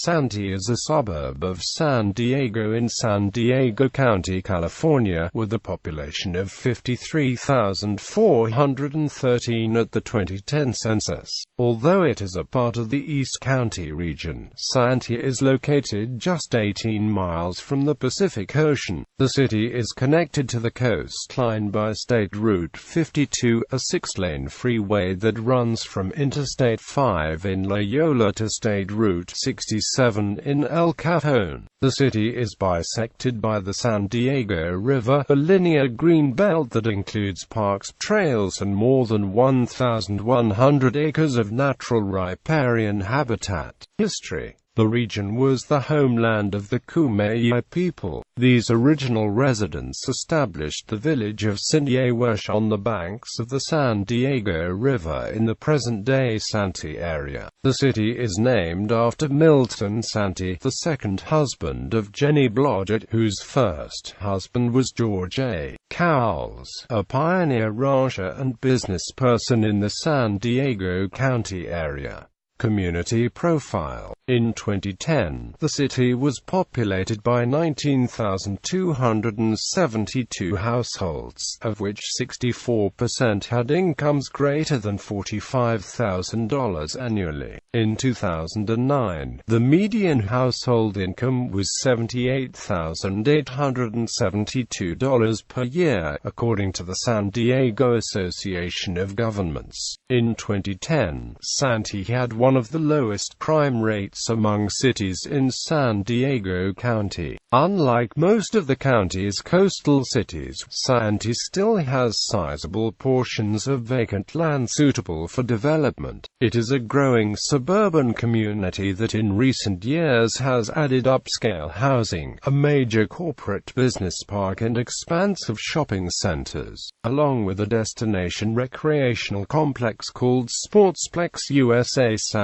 Santee is a suburb of San Diego in San Diego County, California, with a population of 53,413 at the 2010 census. Although it is a part of the East County region, Santee is located just 18 miles from the Pacific Ocean. The city is connected to the coastline by State Route 52, a 6-lane freeway that runs from Interstate 5 in Loyola to State Route 67 in El Cajon. The city is bisected by the San Diego River, a linear green belt that includes parks, trails, and more than 1,100 acres of natural riparian habitat. History. The region was the homeland of the Kumeyaay people. These original residents established the village of Sinyewesh on the banks of the San Diego River in the present-day Santee area. The city is named after Milton Santee, the second husband of Jenny Blodgett, whose first husband was George A. Cowles, a pioneer rancher and businessperson in the San Diego County area. Community profile. In 2010, the city was populated by 19,272 households, of which 64% had incomes greater than $45,000 annually. In 2009, the median household income was $78,872 per year, according to the San Diego Association of Governments. In 2010, Santee had one of the lowest crime rates among cities in San Diego County. Unlike most of the county's coastal cities, Santee still has sizable portions of vacant land suitable for development. It is a growing suburban community that in recent years has added upscale housing, a major corporate business park and expansive shopping centers, along with a destination recreational complex called Sportsplex USA Santee.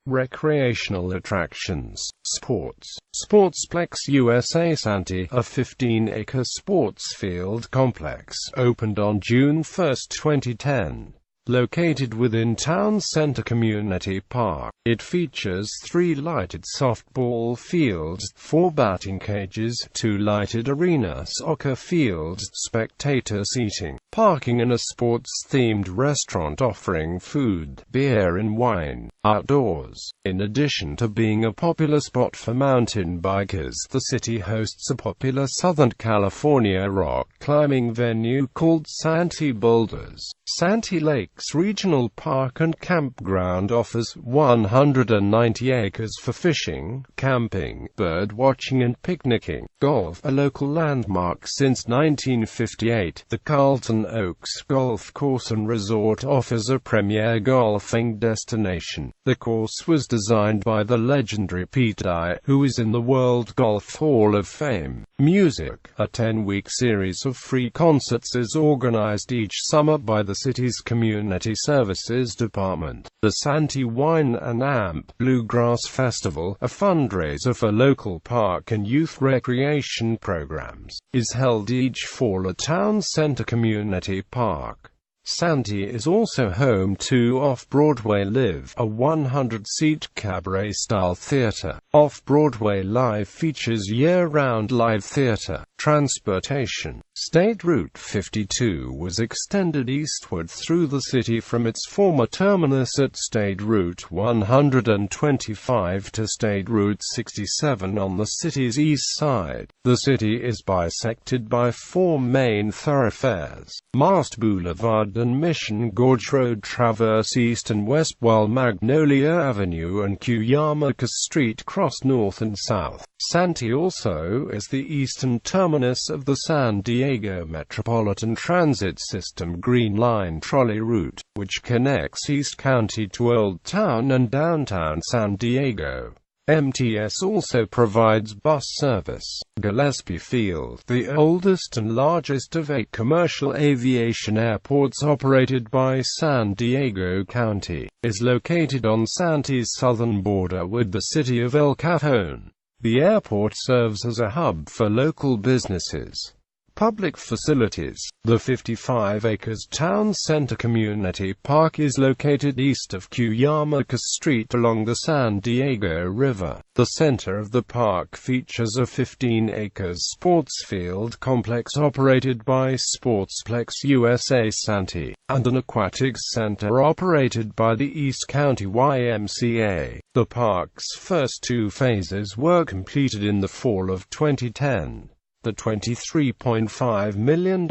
Recreational attractions. Sports. Sportsplex USA Santee, a 15-acre sports field complex, opened on June 1, 2010. Located within Town Center Community Park, it features 3 lighted softball fields, 4 batting cages, 2 lighted arena soccer fields, spectator seating, parking and a sports-themed restaurant offering food, beer and wine, outdoors. In addition to being a popular spot for mountain bikers, the city hosts a popular Southern California rock climbing venue called Santee Boulders. Santee Lakes Regional Park and Campground offers 190 acres for fishing, camping, bird watching and picnicking. Golf, a local landmark since 1958, the Carlton Oaks Golf Course and Resort offers a premier golfing destination. The course was designed by the legendary Pete Dye, who is in the World Golf Hall of Fame. Music. A 10-week series of free concerts is organized each summer by the city's Community Services Department. The Santee Wine and Amp Bluegrass Festival, a fundraiser for local park and youth recreation programs, is held each fall at Town Center Community Park. Santee is also home to Off-Broadway Live, a 100-seat cabaret-style theater. Off-Broadway Live features year-round live theater. Transportation. State Route 52 was extended eastward through the city from its former terminus at State Route 125 to State Route 67 on the city's east side. The city is bisected by 4 main thoroughfares. Mast Boulevard and Mission Gorge Road traverse east and west, while Magnolia Avenue and Cuyamaca Street cross north and south. Santee also is the eastern terminus of the San Diego Metropolitan Transit System Green Line trolley route, which connects East County to Old Town and downtown San Diego. MTS also provides bus service. Gillespie Field, the oldest and largest of 8 commercial aviation airports operated by San Diego County, is located on Santee's southern border with the city of El Cajon. The airport serves as a hub for local businesses. Public facilities. The 55 acres town center community park is located east of Cuyamaca Street along the San Diego River. The center of the park features a 15-acre sports field complex operated by Sportsplex USA Santee, and an aquatics center operated by the East County YMCA. The park's first two phases were completed in the fall of 2010. The $23.5 million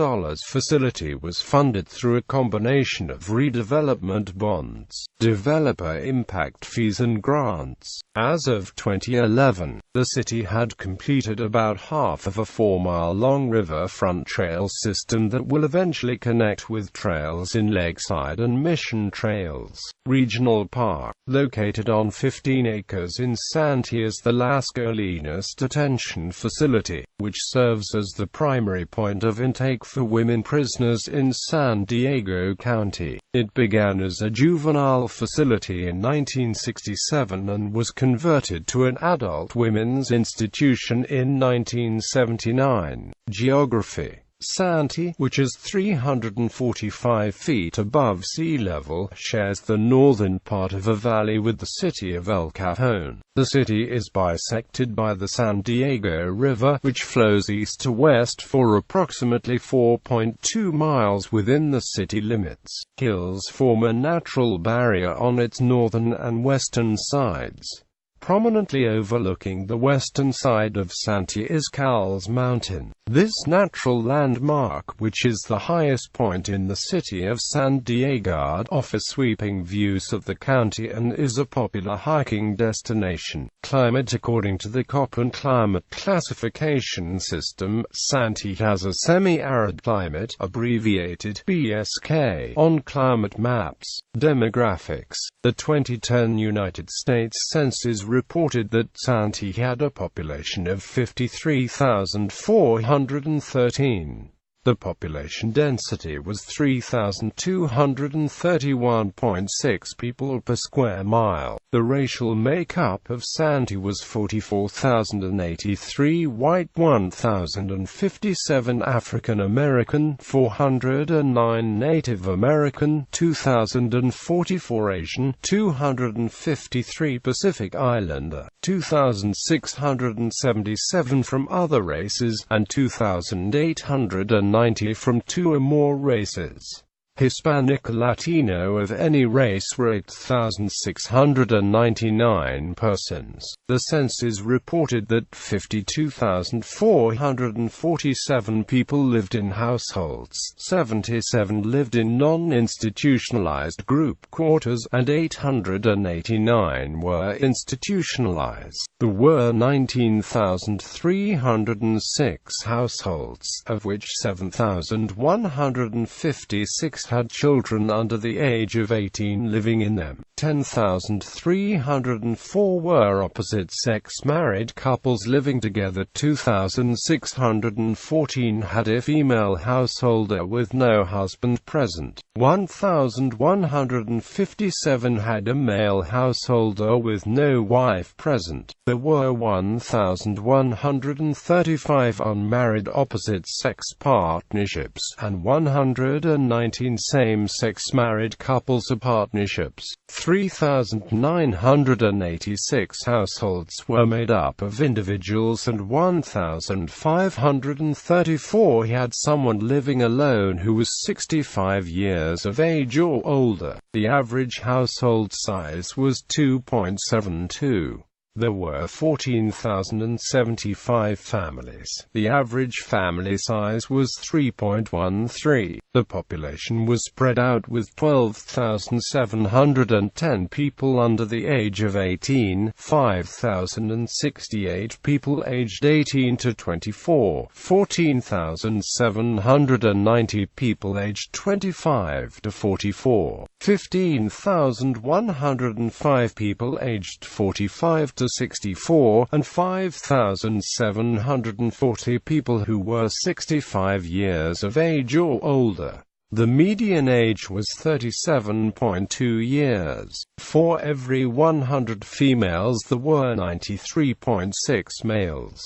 facility was funded through a combination of redevelopment bonds, developer impact fees and grants. As of 2011, the city had completed about half of a 4-mile-long riverfront trail system that will eventually connect with trails in Lakeside and Mission Trails Regional Park. Located on 15 acres in Santee is the Las Colinas Detention Facility, which serves as the primary point of intake for women prisoners in San Diego County. It began as a juvenile facility in 1967 and was converted to an adult women's institution in 1979. Geography. Santee, which is 345 feet above sea level, shares the northern part of a valley with the city of El Cajon. The city is bisected by the San Diego River, which flows east to west for approximately 4.2 miles within the city limits. Hills form a natural barrier on its northern and western sides. Prominently overlooking the western side of Santee is Cowles Mountain. This natural landmark, which is the highest point in the city of San Diego, offers sweeping views of the county and is a popular hiking destination. Climate. According to the Köppen climate classification system, Santee has a semi-arid climate, abbreviated BSK, on climate maps. Demographics. The 2010 United States Census reported that Santee had a population of 53,413. The population density was 3,231.6 people per square mile. The racial makeup of Santee was 44,083 white, 1,057 African American, 409 Native American, 2,044 Asian, 253 Pacific Islander, 2,677 from other races, and 2,890 from two or more races. Hispanic or Latino of any race were 8,699 persons. The census reported that 52,447 people lived in households, 77 lived in non-institutionalized group quarters, and 889 were institutionalized. There were 19,306 households, of which 7,156 had children under the age of 18 living in them. 10,304 were opposite-sex married couples living together. 2,614 had a female householder with no husband present. 1,157 had a male householder with no wife present. There were 1,135 unmarried opposite-sex partnerships, and 119 same-sex married couples or partnerships. 3,986 households were made up of individuals and 1,534 had someone living alone who was 65 years of age or older. The average household size was 2.72. There were 14,075 families. The average family size was 3.13. The population was spread out with 12,710 people under the age of 18, 5,068 people aged 18 to 24, 14,790 people aged 25 to 44, 15,105 people aged 45 to 64, and 5,740 people who were 65 years of age or older. The median age was 37.2 years. For every 100 females there were 93.6 males.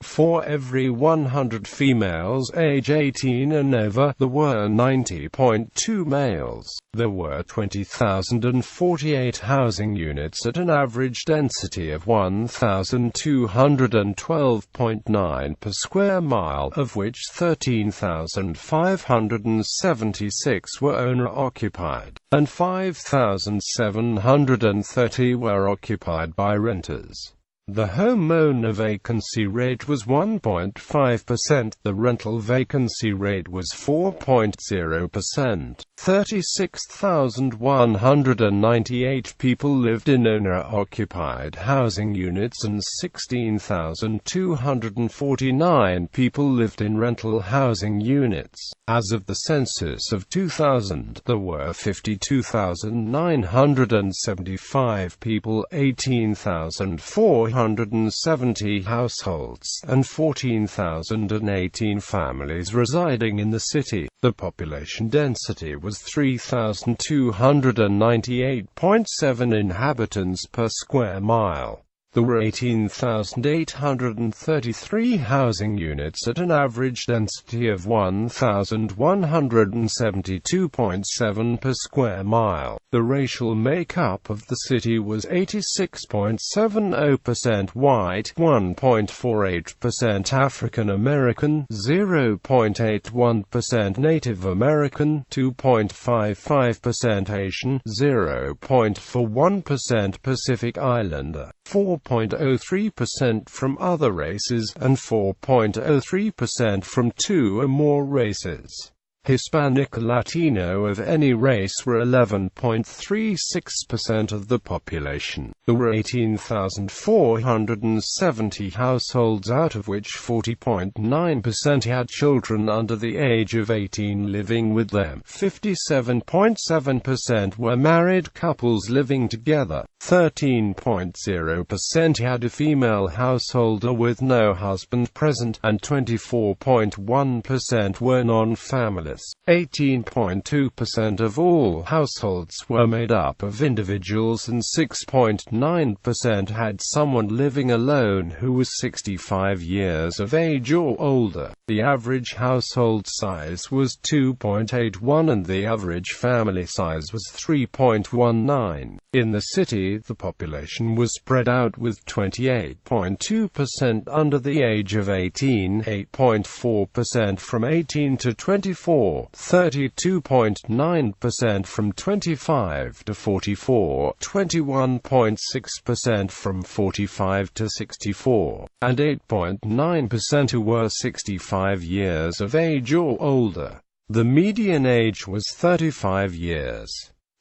For every 100 females age 18 and over, there were 90.2 males. There were 20,048 housing units at an average density of 1,212.9 per square mile, of which 13,576 were owner-occupied, and 5,730 were occupied by renters. The homeowner vacancy rate was 1.5%, the rental vacancy rate was 4.0%. 36,198 people lived in owner-occupied housing units and 16,249 people lived in rental housing units. As of the census of 2000, there were 52,975 people, 18,470 households, and 14,018 families residing in the city. The population density was 3,298.7 inhabitants per square mile. There were 18,833 housing units at an average density of 1,172.7 per square mile. The racial makeup of the city was 86.70% white, 1.48% African American, 0.81% Native American, 2.55% Asian, 0.41% Pacific Islander, 4.03% from other races, and 4.03% from two or more races. Hispanic or Latino of any race were 11.36% of the population. There were 18,470 households, out of which 40.9% had children under the age of 18 living with them. 57.7% were married couples living together. 13.0% had a female householder with no husband present, and 24.1% were non-families. 18.2% of all households were made up of individuals, and 6.9% had someone living alone who was 65 years of age or older. The average household size was 2.81 and the average family size was 3.19. In the city, the population was spread out with 28.2% under the age of 18, 8.4% from 18 to 24, 32.9% from 25 to 44, 21.6% from 45 to 64, and 8.9% who were 65 years of age or older. The median age was 35 years.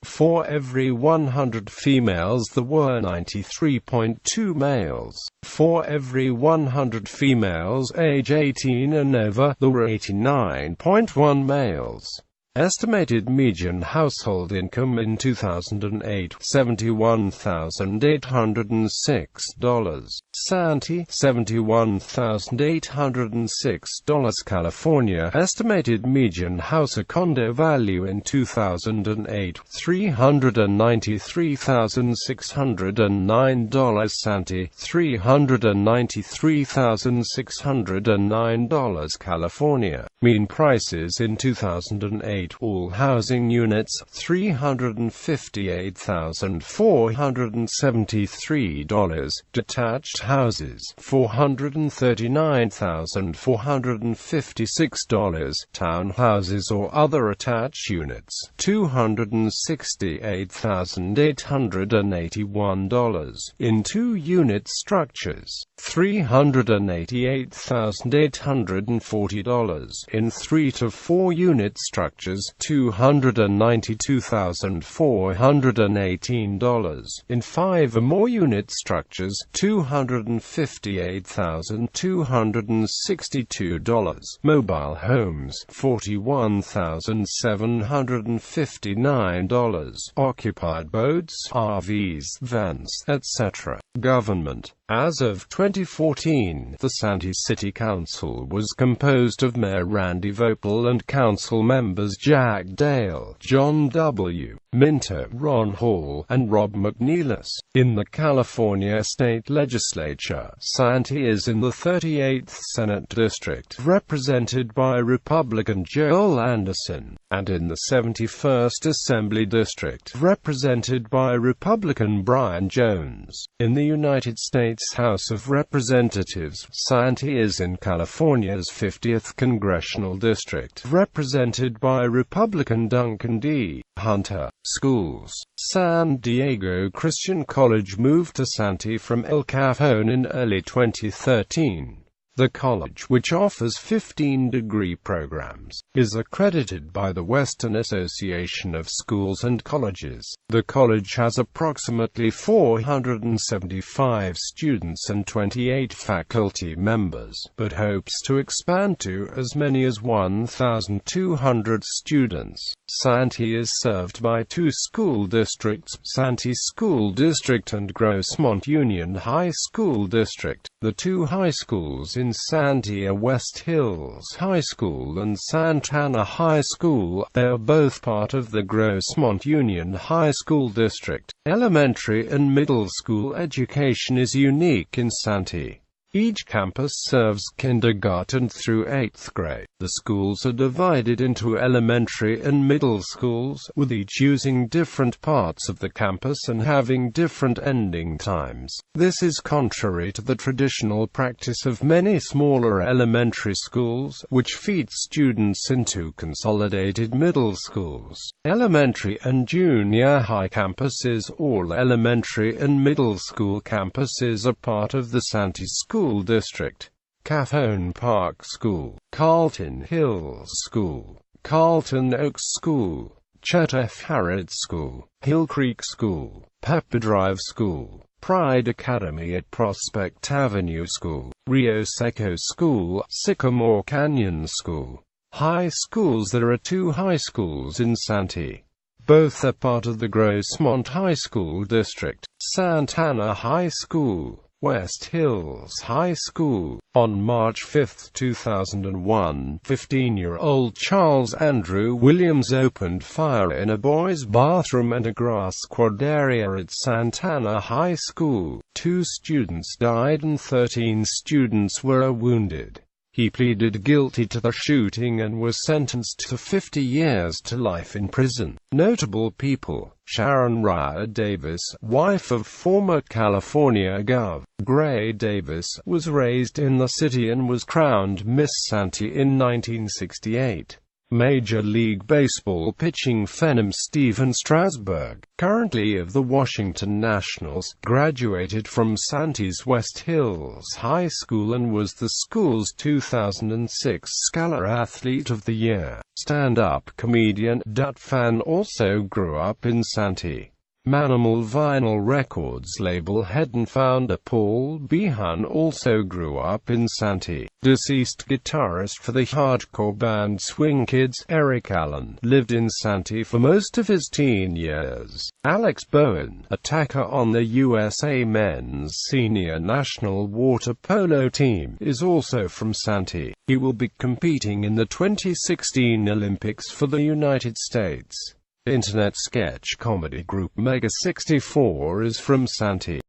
For every 100 females there were 93.2 males. For every 100 females age 18 and over, there were 89.1 males. Estimated median household income in 2008, $71,806. Santee, $71,806. California. Estimated median house or condo value in 2008, $393,609. Santee, $393,609. California. Mean prices in 2008. All housing units, $358,473. Detached houses, $439,456. Townhouses or other attached units, $268,881. In two-unit structures, $388,840. In 3 to 4 unit structures, $292,418. In 5 or more unit structures, $258,262. Mobile homes, $41,759. Occupied boats, RVs, vans, etc. Government. As of 2014, the Santee City Council was composed of Mayor Randy Vogel and council members Jack Dale, John W. Minter, Ron Hall, and Rob McNeilis. In the California State Legislature, Santee is in the 38th Senate District, represented by Republican Joel Anderson, and in the 71st Assembly District, represented by Republican Brian Jones. In the United States House of Representatives, Santee is in California's 50th Congressional District, represented by Republican Duncan D. Hunter. Schools. San Diego Christian College moved to Santee from El Cajon in early 2013. The college, which offers 15-degree programs, is accredited by the Western Association of Schools and Colleges. The college has approximately 475 students and 28 faculty members, but hopes to expand to as many as 1,200 students. Santee is served by two school districts, Santee School District and Grossmont Union High School District. The two high schools in Santee are West Hills High School and Santana High School. They are both part of the Grossmont Union High School District. Elementary and middle school education is unique in Santee. Each campus serves kindergarten through 8th grade. The schools are divided into elementary and middle schools, with each using different parts of the campus and having different ending times. This is contrary to the traditional practice of many smaller elementary schools, which feed students into consolidated middle schools. Elementary and junior high campuses. All elementary and middle school campuses are part of the Santee School District. Cajon Park School, Carlton Hills School, Carlton Oaks School, Chet F. Harrod School, Hill Creek School, Pepper Drive School, Pride Academy at Prospect Avenue School, Rio Seco School, Sycamore Canyon School. High schools. There are two high schools in Santee. Both are part of the Grossmont High School District. Santana High School, West Hills High School. On March 5, 2001, 15-year-old Charles Andrew Williams opened fire in a boys' bathroom and a grass quad area at Santana High School. 2 students died and 13 students were wounded. He pleaded guilty to the shooting and was sentenced to 50 years to life in prison. Notable people: Sharon Ryer Davis, wife of former California Gov. Gray Davis, was raised in the city and was crowned Miss Santee in 1968. Major League Baseball pitching phenom Steven Strasburg, currently of the Washington Nationals, graduated from Santee's West Hills High School and was the school's 2006 Scholar Athlete of the Year. Stand-up comedian Dut Fan also grew up in Santee. Manimal Vinyl Records label head and founder Paul Behan also grew up in Santee. Deceased guitarist for the hardcore band Swing Kids, Eric Allen, lived in Santee for most of his teen years. Alex Bowen, attacker on the USA men's senior national water polo team, is also from Santee. He will be competing in the 2016 Olympics for the United States. Internet sketch comedy group Mega 64 is from Santee.